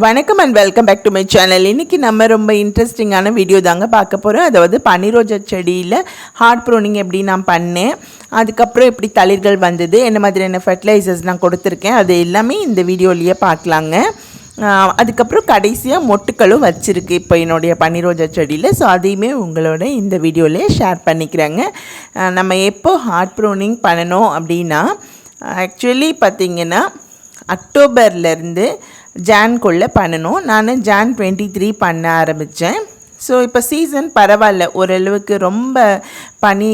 வணக்கம் and welcome back to my channel. இன்றைக்கி நம்ம ரொம்ப இன்ட்ரெஸ்டிங்கான வீடியோ தாங்க பார்க்க போகிறோம். அதாவது பனிரோஜா செடியில் ஹார்ட் ப்ரூனிங் எப்படி நான் பண்ணேன், அதுக்கப்புறம் எப்படி தளிர்கள் வந்தது, என்ன மாதிரியான ஃபர்டிலைசர்ஸ் நான் கொடுத்துருக்கேன், அது எல்லாமே இந்த வீடியோலேயே பார்க்கலாங்க. அதுக்கப்புறம் கடைசியாக மொட்டுக்களும் வச்சுருக்கு இப்போ என்னுடைய பனிரோஜா செடியில். ஸோ அதையுமே உங்களோட இந்த வீடியோவிலே ஷேர் பண்ணிக்கிறேங்க. நம்ம எப்போ ஹார்ட் ப்ரூனிங் பண்ணணும் அப்படின்னா, ஆக்சுவலி பார்த்திங்கன்னா அக்டோபர்லேருந்து ஜான்குள்ளே பண்ணணும். நான் ஜான் 23 பண்ண ஆரம்பித்தேன். ஸோ இப்போ சீசன் பரவாயில்ல, ஓரளவுக்கு ரொம்ப பனி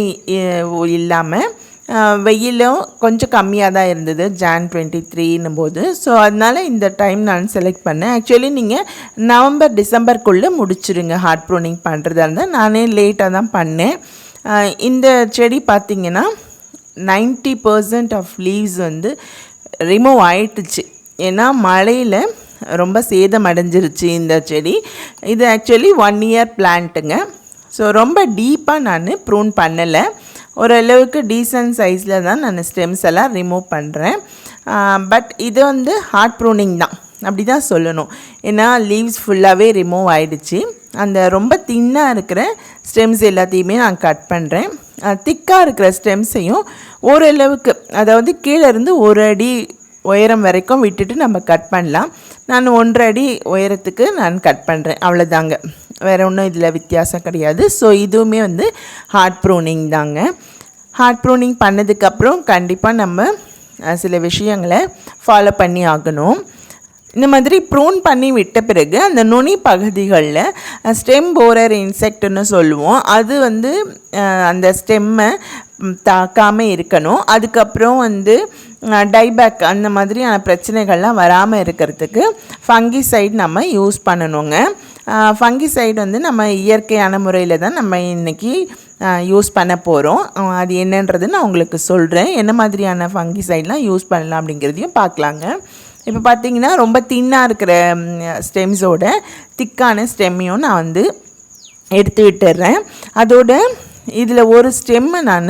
இல்லாமல் வெயிலும் கொஞ்சம் கம்மியாக தான் இருந்தது ஜான் 23ன்னும் போது. ஸோ அதனால் இந்த டைம் நான் செலக்ட் பண்ணேன். ஆக்சுவலி நீங்கள் நவம்பர் டிசம்பருக்குள்ளே முடிச்சுருங்க ஹார்ட் ப்ரூனிங் பண்ணுறதா இருந்தால். நானே லேட்டாக தான் பண்ணேன். இந்த செடி பார்த்திங்கன்னா 90% ஆஃப் லீவ்ஸ் வந்து ரிமூவ் ஆயிட்டுச்சு. ஏன்னா மழையில் ரொம்ப சேதம் அடைஞ்சிருச்சு இந்த செடி. இது ஆக்சுவலி 1 இயர் பிளான்ட்டுங்க. ஸோ ரொம்ப டீப்பாக நான் ப்ரூன் பண்ணலை, ஓரளவுக்கு டீசன்ட் சைஸில் தான் நான் ஸ்டெம்ஸ் எல்லாம் ரிமூவ் பண்ணுறேன். பட் இது வந்து ஹார்ட் ப்ரூனிங் தான், அப்படி தான் சொல்லணும். ஏன்னா லீவ்ஸ் ஃபுல்லாகவே ரிமூவ் ஆகிடுச்சு. அந்த ரொம்ப தின்னாக இருக்கிற ஸ்டெம்ஸ் எல்லாத்தையுமே நான் கட் பண்ணுறேன். திக்காக இருக்கிற ஸ்டெம்ஸையும் ஓரளவுக்கு, அதாவது கீழே இருந்து 1 அடி உயரம் வரைக்கும் விட்டுட்டு நம்ம கட் பண்ணலாம். நான் 1.5 அடி உயரத்துக்கு நான் கட் பண்ணுறேன், அவ்வளோதாங்க. வேறு ஒன்றும் இதில் வித்தியாசம் கிடையாது. ஸோ இதுவுமே வந்து ஹார்ட் ப்ரூனிங் தாங்க. ஹார்ட் ப்ரூனிங் பண்ணதுக்கப்புறம் கண்டிப்பாக நம்ம சில விஷயங்களை ஃபாலோ பண்ணி ஆகணும். இந்த மாதிரி ப்ரூன் பண்ணி விட்ட பிறகு அந்த நுனி பகுதிகளில் ஸ்டெம் போரர் இன்செக்ட்னு சொல்லுவோம், அது வந்து அந்த ஸ்டெம்மை தாக்காமல் இருக்கணும். அதுக்கப்புறம் வந்து டைபேக் அந்த மாதிரியான பிரச்சனைகள்லாம் வராமல் இருக்கிறதுக்கு ஃபங்கிசைட் நம்ம யூஸ் பண்ணணுங்க. ஃபங்கிசைடு வந்து நம்ம இயற்கையான முறையில் தான் நம்ம இன்றைக்கி யூஸ் பண்ண போகிறோம். அது என்னன்றது நான் உங்களுக்கு சொல்கிறேன். என்ன மாதிரியான ஃபங்கிசைட்லாம் யூஸ் பண்ணலாம் அப்படிங்கிறதையும் பார்க்கலாங்க. இப்போ பார்த்திங்கன்னா ரொம்ப தின்னாக இருக்கிற ஸ்டெம்ஸோட திக்கான ஸ்டெம்மையும் நான் வந்து எடுத்து விட்டுடுறேன். அதோட இதில் ஒரு ஸ்டெம்மை நான்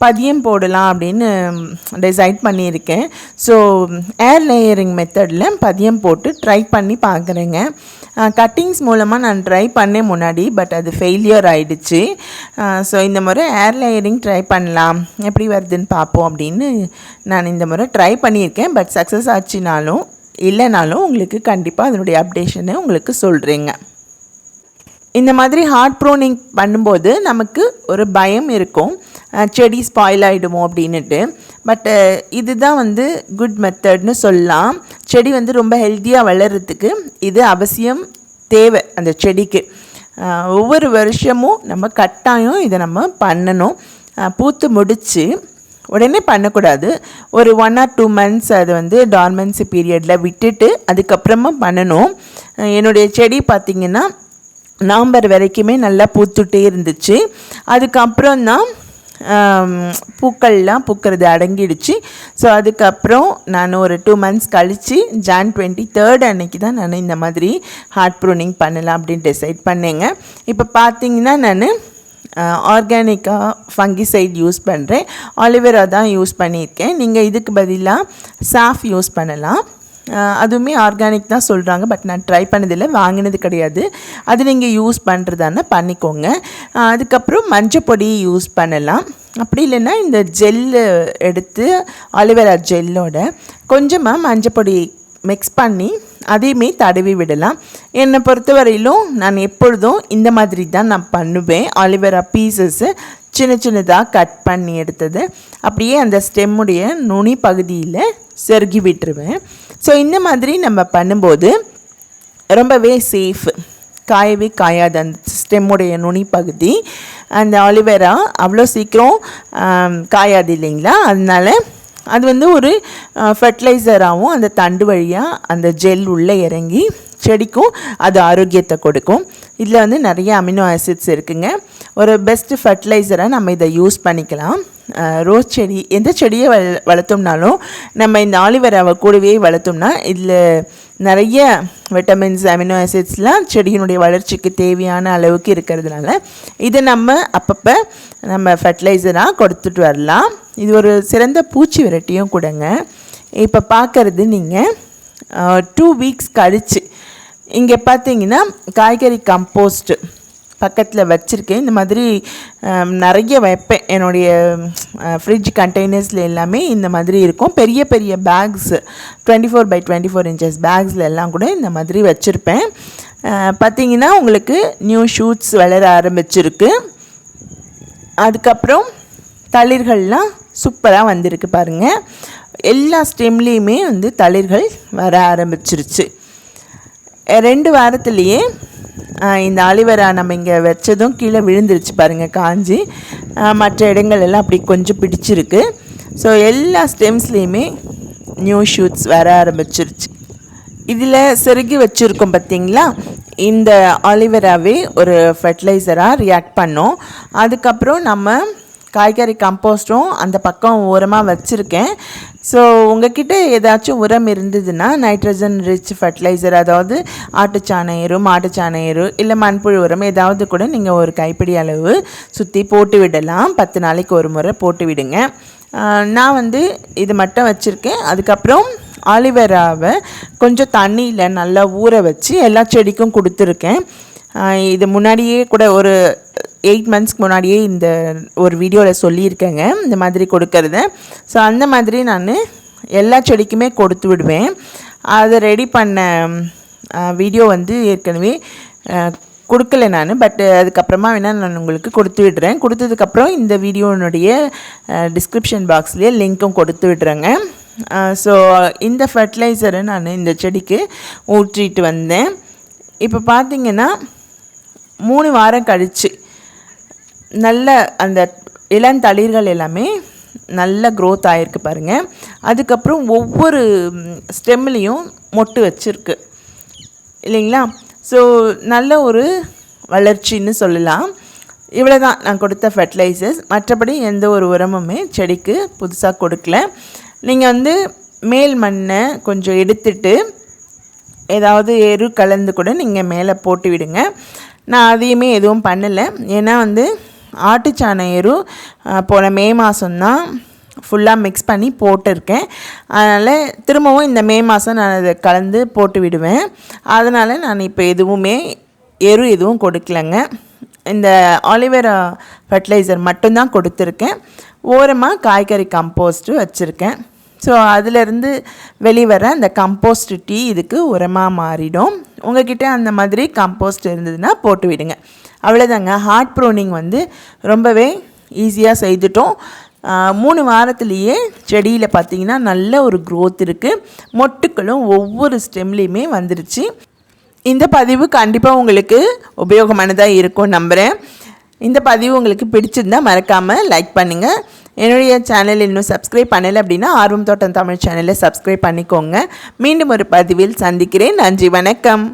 பதியம் போடலாம் அப்படின்னு டிசைட் பண்ணியிருக்கேன். ஸோ ஏர் லேயரிங் மெத்தடில் பதியம் போட்டு ட்ரை பண்ணி பார்க்குறேங்க. கட்டிங்ஸ் மூலமாக நான் ட்ரை பண்ணேன் முன்னாடி, பட் அது ஃபெயிலியர் ஆகிடுச்சு. ஸோ இந்த முறை ஏர் லேயரிங் ட்ரை பண்ணலாம், எப்படி வருதுன்னு பார்ப்போம் அப்படின்னு நான் இந்த முறை ட்ரை பண்ணியிருக்கேன். பட் சக்ஸஸ் ஆச்சுனாலும் இல்லைனாலும் உங்களுக்கு கண்டிப்பாக அதனுடைய அப்டேஷனை உங்களுக்கு சொல்கிறேங்க. இந்த மாதிரி ஹார்ட் ப்ரூனிங் பண்ணும்போது நமக்கு ஒரு பயம் இருக்கும், செடி ஸ்பாயில் ஆகிடுமோ அப்படின்ட்டு. பட் இதுதான் வந்து குட் மெத்தட்னு சொல்லலாம். செடி வந்து ரொம்ப ஹெல்த்தியாக வளர்கிறதுக்கு இது அவசியம் தேவை அந்த செடிக்கு. ஒவ்வொரு வருஷமும் நம்ம கட்டாயம் இதை நம்ம பண்ணணும். பூத்து முடித்து உடனே பண்ணக்கூடாது, ஒரு 1 or 2 months அது வந்து டார்மன்சி பீரியடில் விட்டுட்டு அதுக்கப்புறமா பண்ணணும். என்னுடைய செடி பார்த்திங்கன்னா நவம்பர் வரைக்குமே நல்லா பூத்துட்டே இருந்துச்சு. அதுக்கப்புறம் தான் பூக்கள்லாம் பூக்கிறது அடங்கிடுச்சு. ஸோ அதுக்கப்புறம் நான் ஒரு 2 months கழித்து ஜான் 23 அன்னைக்கு தான் நான் இந்த மாதிரி ஹார்ட் ப்ரூனிங் பண்ணலாம் அப்படின்னு டிசைட் பண்ணேங்க. இப்போ பார்த்திங்கன்னா நான் ஆர்கானிக்காக ஃபங்கிசைட் யூஸ் பண்ணுறேன். ஆலிவேரா தான் யூஸ் பண்ணியிருக்கேன். நீங்கள் இதுக்கு பதிலாக சாஃப் யூஸ் பண்ணலாம். அதுவுமே ஆர்கானிக் தான் சொல்கிறாங்க, பட் நான் ட்ரை பண்ணதில்லை, வாங்கினது கிடையாது. அது நீங்கள் யூஸ் பண்ணுறதானா பண்ணிக்கோங்க. அதுக்கப்புறம் மஞ்சப்பொடி யூஸ் பண்ணலாம். அப்படி இல்லைன்னா இந்த ஜெல்லு எடுத்து ஆலிவேரா ஜெல்லோட கொஞ்சமாக மஞ்சப்பொடி மிக்ஸ் பண்ணி அதையுமே தடவி விடலாம். என்னை பொறுத்தவரையிலும் நான் எப்பொழுதும் இந்த மாதிரி தான் நான் பண்ணுவேன். ஆலிவேரா பீசஸ்ஸு சின்ன சின்னதாக கட் பண்ணி எடுத்தது அப்படியே அந்த ஸ்டெம்முடைய நுனி பகுதியில் செருகி விட்டுருவேன். ஸோ இந்த மாதிரி நம்ம பண்ணும்போது ரொம்பவே சேஃப், காயவே காயாது அந்த ஸ்டெம்முடைய நுனி பகுதி. அந்த ஆலிவேரா அவ்வளோ சீக்கிரம் காயாது இல்லைங்களா, அதனால் அது வந்து ஒரு ஃபர்டிலைசராகவும் அந்த தண்டு வழியாக அந்த ஜெல் உள்ளே இறங்கி செடிக்கும் அது ஆரோக்கியத்தை கொடுக்கும். இதில் வந்து நிறைய அமினோ ஆசிட்ஸ் இருக்குங்க. ஒரு பெஸ்ட்டு ஃபர்டிலைசராக நம்ம இதை யூஸ் பண்ணிக்கலாம். ரோஸ் செடி எந்த செடியை வளர்த்தோம்னாலும் நம்ம இந்த ஆலிவேராவை கூடவே வளர்த்தோம்னா இதில் நிறைய விட்டமின்ஸ், அமினோ ஆசிட்ஸ்லாம் செடியினுடைய வளர்ச்சிக்கு தேவையான அளவுக்கு இருக்கிறதுனால இதை நம்ம அப்பப்போ நம்ம ஃபர்டிலைசராக கொடுத்துட்டு வரலாம். இது ஒரு சிறந்த பூச்சி விரட்டியும் கூடங்க. இப்போ பார்க்குறது நீங்கள் 2 வீக்ஸ் கழித்து இங்கே பார்த்தீங்கன்னா காய்கறி கம்போஸ்ட் பக்கத்தில் வச்சுருக்கேன். இந்த மாதிரி நிறைய வைப்பேன். என்னுடைய ஃப்ரிட்ஜ் கண்டெய்னர்ஸில் எல்லாமே இந்த மாதிரி இருக்கும். பெரிய பெரிய பேக்ஸ் 24x24 inches பேக்ஸில் எல்லாம் கூட இந்த மாதிரி வச்சுருப்பேன். பார்த்திங்கன்னா உங்களுக்கு நியூ ஷூட்ஸ் வளர ஆரம்பிச்சிருக்கு. அதுக்கப்புறம் தளிர்கள்லாம் சூப்பராக வந்திருக்கு பாருங்கள். எல்லா ஸ்டெம்லேயுமே வந்து தளிர்கள் வர ஆரம்பிச்சிருச்சு. 2 வாரத்துலேயே இந்த ஆலிவேரா நம்ம இங்கே வச்சதும் கீழே விழுந்துருச்சு பாருங்கள், காஞ்சி. மற்ற இடங்கள் எல்லாம் அப்படி கொஞ்சம் பிடிச்சிருக்கு. ஸோ எல்லா ஸ்டெம்ஸ்லேயுமே நியூ ஷூட்ஸ் வர ஆரம்பிச்சிருச்சு. இதில் செருகி வச்சுருக்கோம் பார்த்திங்களா, இந்த ஆலிவேராவே ஒரு ஃபெர்டிலைசராக ரியாக்ட் பண்ணோம். அதுக்கப்புறம் நம்ம காய்கறி கம்போஸ்ட்டும் அந்த பக்கம் உரமாக வச்சுருக்கேன். ஸோ உங்கள்கிட்ட ஏதாச்சும் உரம் இருந்ததுன்னா நைட்ரஜன் ரிச் ஃபெர்டிலைசர், அதாவது ஆட்டுச்சாண எரு, மாட்டுச்சாண எரு, இல்லை மண்புழு உரம் ஏதாவது கூட நீங்கள் ஒரு கைப்பிடி அளவு சுற்றி போட்டு விடலாம். 10 நாளைக்கு ஒரு முறை போட்டு விடுங்க. நான் வந்து இது மட்டும் வச்சுருக்கேன். அதுக்கப்புறம் ஆலிவேராவை கொஞ்சம் தண்ணியில் நல்லா ஊற வச்சு எல்லா செடிக்கும் கொடுத்துருக்கேன். இது முன்னாடியே கூட ஒரு 8 monthsக்கு முன்னாடியே இந்த ஒரு வீடியோவில் சொல்லியிருக்கேங்க இந்த மாதிரி கொடுக்கறத. ஸோ அந்த மாதிரி நான் எல்லா செடிக்குமே கொடுத்து விடுவேன். அதை ரெடி பண்ண வீடியோ வந்து ஏற்கனவே கொடுக்கல நான், பட் அதுக்கப்புறமா வேணால் நான் உங்களுக்கு கொடுத்து விடுறேன். கொடுத்ததுக்கப்புறம் இந்த வீடியோனுடைய டிஸ்கிரிப்ஷன் பாக்ஸ்லேயே லிங்க்கும் கொடுத்து விடுறேங்க. ஸோ இந்த ஃபெர்டிலைசரை நான் இந்த செடிக்கு ஊற்றிட்டு வந்தேன். இப்போ பார்த்திங்கன்னா 3 வாரம் கழித்து நல்ல அந்த இளந்தளிர்கள் எல்லாமே நல்ல க்ரோத் ஆகிருக்கு பாருங்கள். அதுக்கப்புறம் ஒவ்வொரு ஸ்டெம்லேயும் மொட்டு வச்சுருக்கு இல்லைங்களா. ஸோ நல்ல ஒரு வளர்ச்சின்னு சொல்லலாம். இவ்வளோ தான் நான் கொடுத்த ஃபெர்டிலைசர்ஸ். மற்றபடி எந்த ஒரு உரமுமே செடிக்கு புதுசாக கொடுக்கல. நீங்கள் வந்து மேல் மண்ணை கொஞ்சம் எடுத்துட்டு ஏதாவது எரு கலந்து கூட நீங்கள் மேலே போட்டு விடுங்க. நான் அதையுமே எதுவும் பண்ணலை. ஏன்னா வந்து ஆட்டுச்சாண எரு போன மே மாதம்தான் ஃபுல்லாக மிக்ஸ் பண்ணி போட்டிருக்கேன். அதனால் திரும்பவும் இந்த மே மாதம் நான் அதை கலந்து போட்டு விடுவேன். அதனால் நான் இப்போ எரு எதுவும் கொடுக்கலங்க. இந்த ஆலிவேரா ஃபெர்டிலைசர் மட்டும்தான் கொடுத்துருக்கேன். ஓரமாக காய்கறி கம்போஸ்ட்டு வச்சுருக்கேன். ஸோ அதிலேருந்து வெளிவர அந்த கம்போஸ்ட் டீ இதுக்கு உரமாக மாறிடும். உங்கள்கிட்ட அந்த மாதிரி கம்போஸ்ட் இருந்ததுன்னா போட்டு விடுங்க. அவ்வளோதாங்க. ஹார்ட் ப்ரூனிங் வந்து ரொம்பவே ஈஸியாக செய்துட்டோம். 3 வாரத்துலேயே செடியில் பார்த்திங்கன்னா நல்ல ஒரு க்ரோத் இருக்குது. மொட்டுக்களும் ஒவ்வொரு ஸ்டெம்லேயுமே வந்துருச்சு. இந்த பதிவு கண்டிப்பாக உங்களுக்கு உபயோகமானதாக இருக்கும் நம்புகிறேன். இந்த பதிவு உங்களுக்கு பிடிச்சிருந்தால் மறக்காமல் லைக் பண்ணுங்கள். என்னுடைய சேனல் இன்னும் சப்ஸ்கிரைப் பண்ணலை அப்படின்னா ஆர்வம் தோட்டம் தமிழ் சேனலை சப்ஸ்கிரைப் பண்ணிக்கோங்க. மீண்டும் ஒரு பதிவில் சந்திக்கிறேன். நன்றி, வணக்கம்.